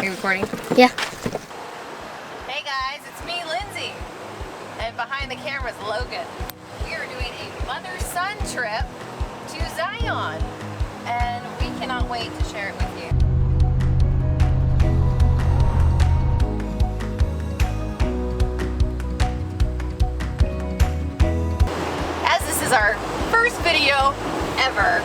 you recording? Yeah. Hey guys, it's me, Lindsay. And behind the camera is Logan. We are doing a mother-son trip to Zion. And we cannot wait to share it with you. As this is our first video ever,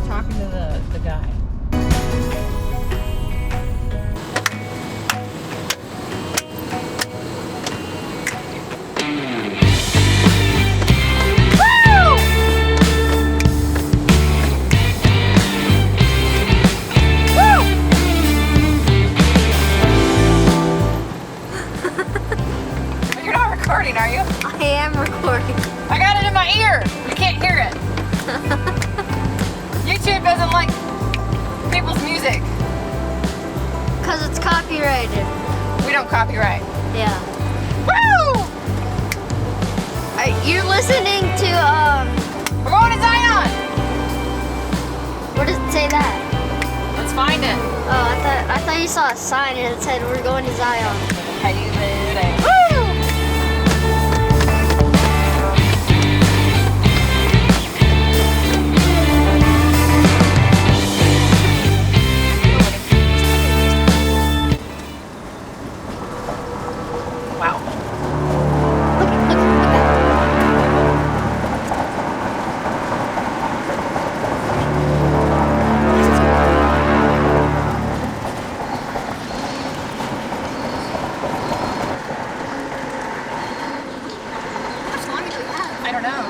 talking to the guy. You're not recording, are you? I am recording. I got it in my ear. You can't hear it. YouTube doesn't like people's music. Because it's copyrighted. We don't copyright. Yeah. Woo! You're listening to, We're going to Zion! Where does it say that? Let's find it. Oh, I thought you saw a sign and it said we're going to Zion. Woo! Wow. Look. How long do we have? I don't know.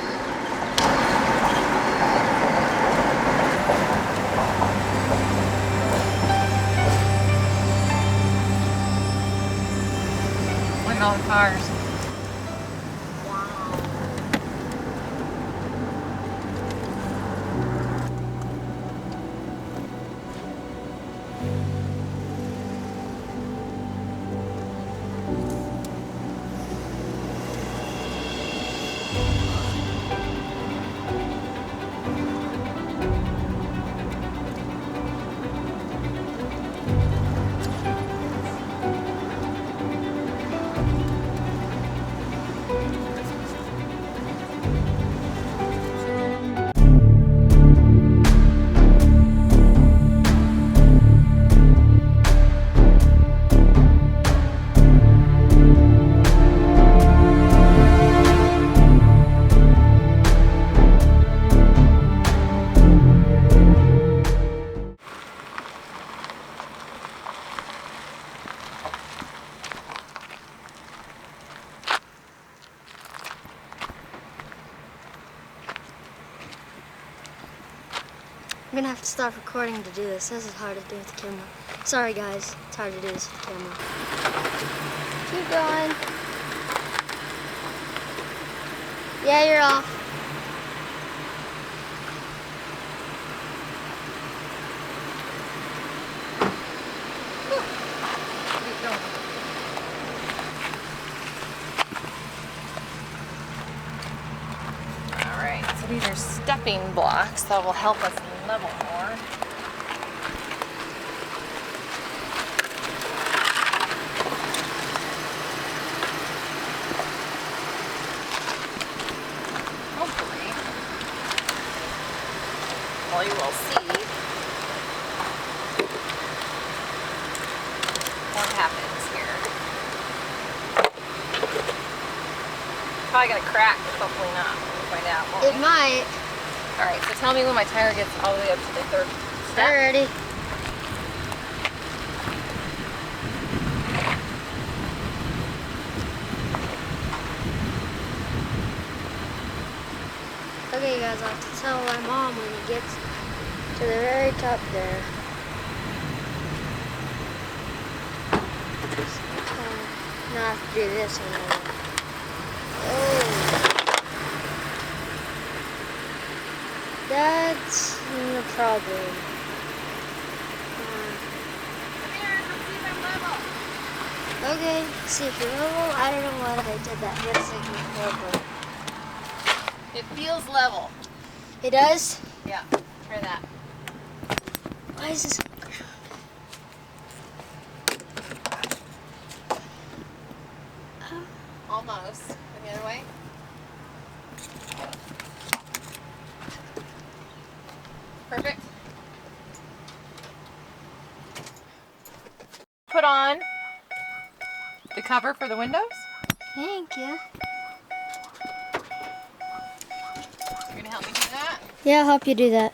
Look at all the cars. I'm gonna have to stop recording to do this. This is hard to do with the camera. Sorry guys, it's hard to do this with the camera. Keep going. Yeah, you're off. Alright, so these are stepping blocks that will help us level more. Hopefully, well, you will see what happens here. Probably gonna crack, but hopefully not. We'll find out. It might. All right, so tell me when my timer gets all the way up to the third step. Alrighty. Okay guys, I'll have to tell my mom when it gets to the very top there. Now I have to do this one. Oh. That's the problem. Okay, see if you're level. I don't know what I did that hand signal for, but It feels level. it does? Yeah, try that. Why is this? Almost. Go the other way. Perfect. Put on the cover for the windows. Thank you. You're gonna help me do that? Yeah, I'll help you do that.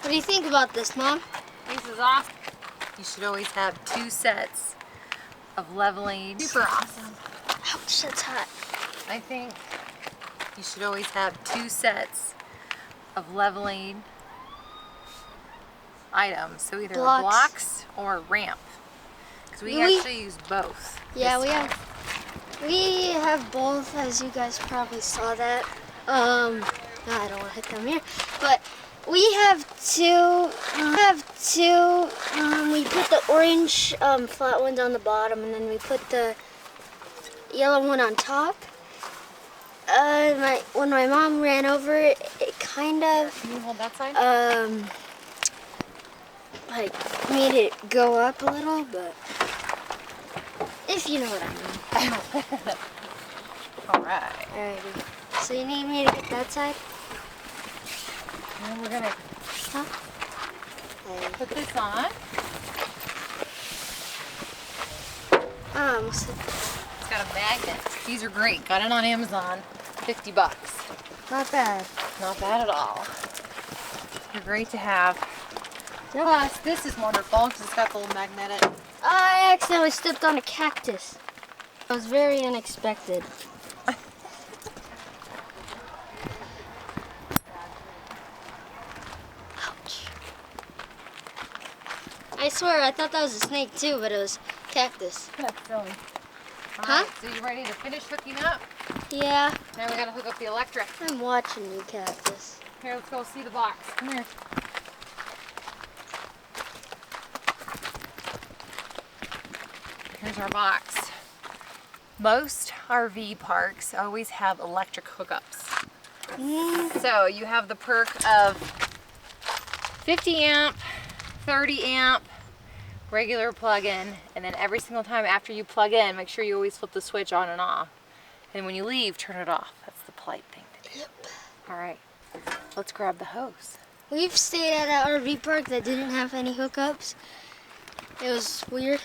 What do you think about this, Mom? This is awesome. You should always have 2 sets of leveling. Super awesome. Ouch, that's hot. I think you should always have 2 sets of leveling items. So either blocks or ramp. Because we actually use both. Yeah, we have both, as you guys probably saw that. No, I don't want to hit them here, but we have two. We put the orange flat ones on the bottom, and then we put the yellow one on top. When my mom ran over it, it kind of Can you hold that side? like made it go up a little, but if you know what I mean. Alright. Alrighty. So you need me to get that side? And then we're gonna put this on. It's got a magnet. These are great. Got it on Amazon. $50. Not bad. Not bad at all. They're great to have. Plus, this is wonderful because it's got the little magnetic. I accidentally stepped on a cactus. It was very unexpected. Ouch. I swear, I thought that was a snake too, but it was cactus. That's silly. Huh? Alright, so you ready to finish hooking up? Yeah. Now we gotta hook up the electric. I'm watching you, cactus. Here, let's go see the box. Come here. Here's our box. Most RV parks always have electric hookups. So you have the perk of 50 amp, 30 amp, regular plug-in, and then every single time after you plug in, make sure you always flip the switch on and off. And when you leave, turn it off. That's the polite thing to do. Yep. All right, let's grab the hose. We've stayed at an RV park that didn't have any hookups. It was weird.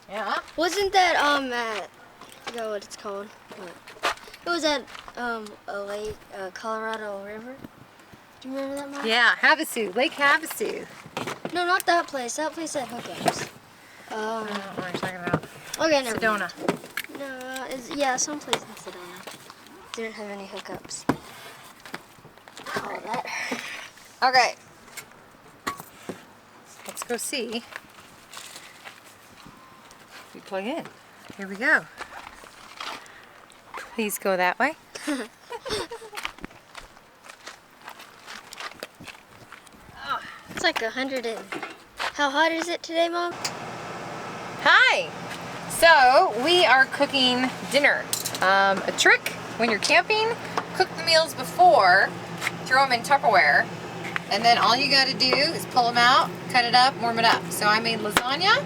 Yeah? Wasn't that at, I forgot what it's called. It was at a lake, Colorado River. Do you remember that, Mom? Yeah, Havasu, Lake Havasu. No, not that place. That place had hookups. I don't know what you're talking about. Okay, never mind. Sedona. No, yeah, someplace in Sedona. Didn't have any hookups. Oh, that hurt. Okay. Let's go see. We plug in. Here we go. Please go that way. It's like 100 and... How hot is it today, Mom? Hi! So, we are cooking dinner. A trick when you're camping, cook the meals before, throw them in Tupperware, and then all you gotta do is pull them out, cut it up, warm it up. So I made lasagna,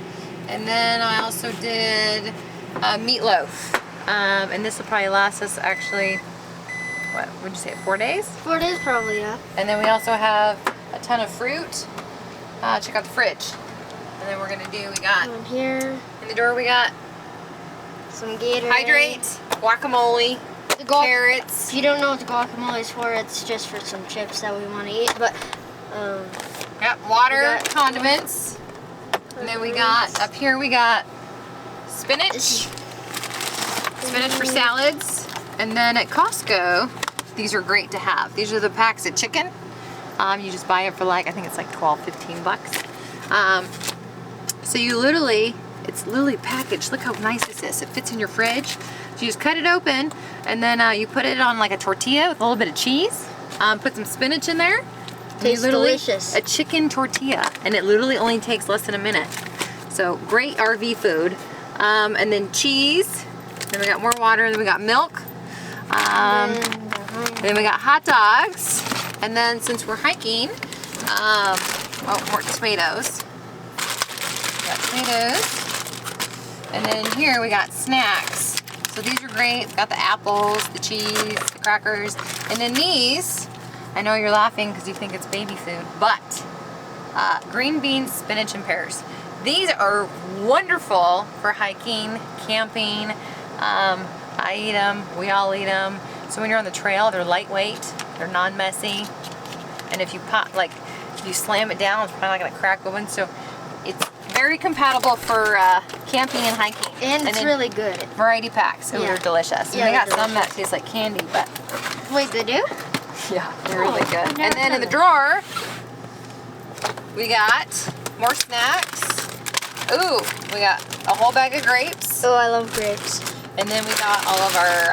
and then I also did meatloaf. And this will probably last us actually, what would you say, 4 days? 4 days probably, yeah. And then we also have a ton of fruit. Check out the fridge. And then we're gonna do, we got On here, in the door, we got some Gatorade. hydrate, guacamole, carrots. If you don't know what the guacamole is for, it's just for some chips that we want to eat. But Yep, water, condiments. And then we got, up here we got spinach. Spinach for salads. And then at Costco, these are great to have. These are the packs of chicken. You just buy it for like, I think it's like 12, 15 bucks. So you literally, it's literally packaged. Look how nice this is. It fits in your fridge. So you just cut it open and then you put it on like a tortilla with a little bit of cheese. Put some spinach in there. Tastes delicious. A chicken tortilla, and it literally only takes less than a minute. So great RV food. And then cheese. Then we got more water. And then we got milk. And then we got hot dogs. And then since we're hiking, more tomatoes. We got tomatoes. And then here we got snacks. So these are great. Got the apples, the cheese, the crackers. And then these, I know you're laughing because you think it's baby food, but green beans, spinach, and pears. These are wonderful for hiking, camping. I eat them, we all eat them. So when you're on the trail, they're lightweight, they're non-messy. And if you pop, like, if you slam it down, it's probably not gonna crack open. So it's very compatible for camping and hiking. And it's really good. Variety packs, so they're delicious. And Yeah, they got they're some that taste like candy, but Wait, they do? yeah, they're really good. I've never And then in the tried drawer, we got more snacks. Ooh, we got a whole bag of grapes. Oh, I love grapes. And then we got all of our,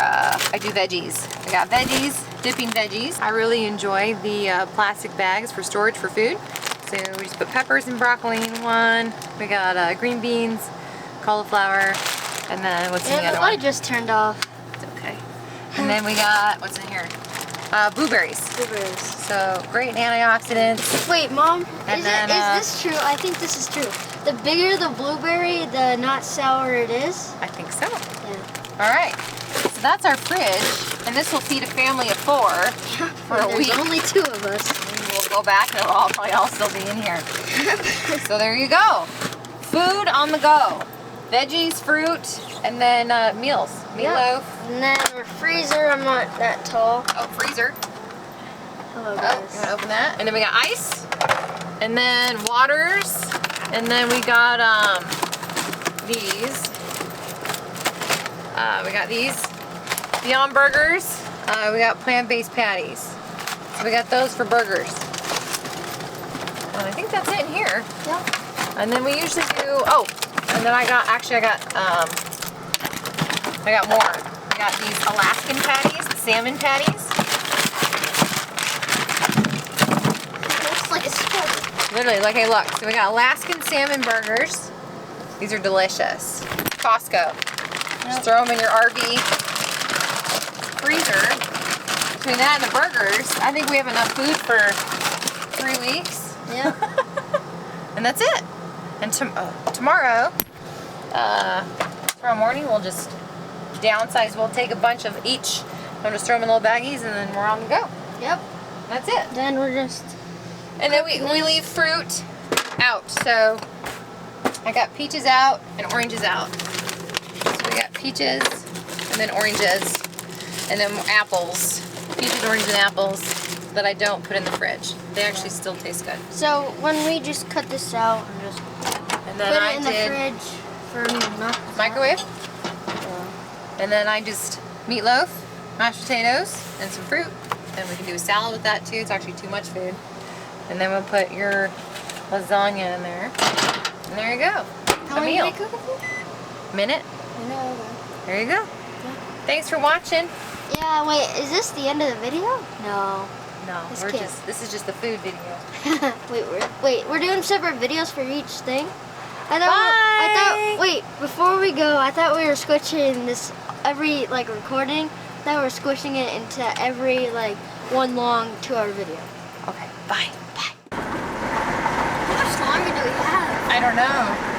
I do veggies. We got veggies, dipping veggies. I really enjoy the plastic bags for storage for food. So we just put peppers and broccoli in one. We got green beans, cauliflower, and then what's in the other one? I just turned off. It's okay. And then we got, what's in here? Blueberries. Blueberries. So great antioxidants. Wait, Mom, And is then, this true? I think this is true. The bigger the blueberry, the not sour it is. I think so. Yeah. All right. So that's our fridge, and this will feed a family of 4 for a week. There's only 2 of us. We'll go back and it'll probably all still be in here. So there you go. Food on the go. Veggies, fruit, and then meals. Meatloaf. And then our freezer, I'm not that tall. Oh, freezer. Hello, Oh, guys. you want to open that? And then we got ice. And then waters. And then we got these. We got these Beyond Burgers. We got plant-based patties. So we got those for burgers. And I think that's it in here. Yeah. And then we usually do, and then I got more. I got these Alaskan patties, the salmon patties. Looks like a sport. Literally, like, hey, look. So we got Alaskan salmon burgers. These are delicious. Costco. Just throw them in your RV freezer. Between that and the burgers, I think we have enough food for 3 weeks. Yeah. And that's it. And tomorrow morning, we'll just downsize. We'll take a bunch of each. I'll just throw them in little baggies, and then we're on the go. Yep. That's it. Then we're just... And then we leave fruit out. So I got peaches out and oranges out. So we got peaches and then oranges and then apples. Peaches, oranges, and apples that I don't put in the fridge. They actually still taste good. So when we just cut this out and just And then put I it in did the fridge for not microwave. And then I just meatloaf, mashed potatoes, and some fruit. And we can do a salad with that too. It's actually too much food. And then we'll put your lasagna in there. And there you go. How A long meal. did we cook it for? Minute. I know. There you go. Thanks for watching. Yeah, wait, is this the end of the video? No. No, This we're can't. just, this is just the food video. we're doing separate videos for each thing. Bye. Before we go, I thought we were switching this every recording. I thought we were squishing it into every one long 2-hour video. Okay, bye. How much longer do we have? I don't know.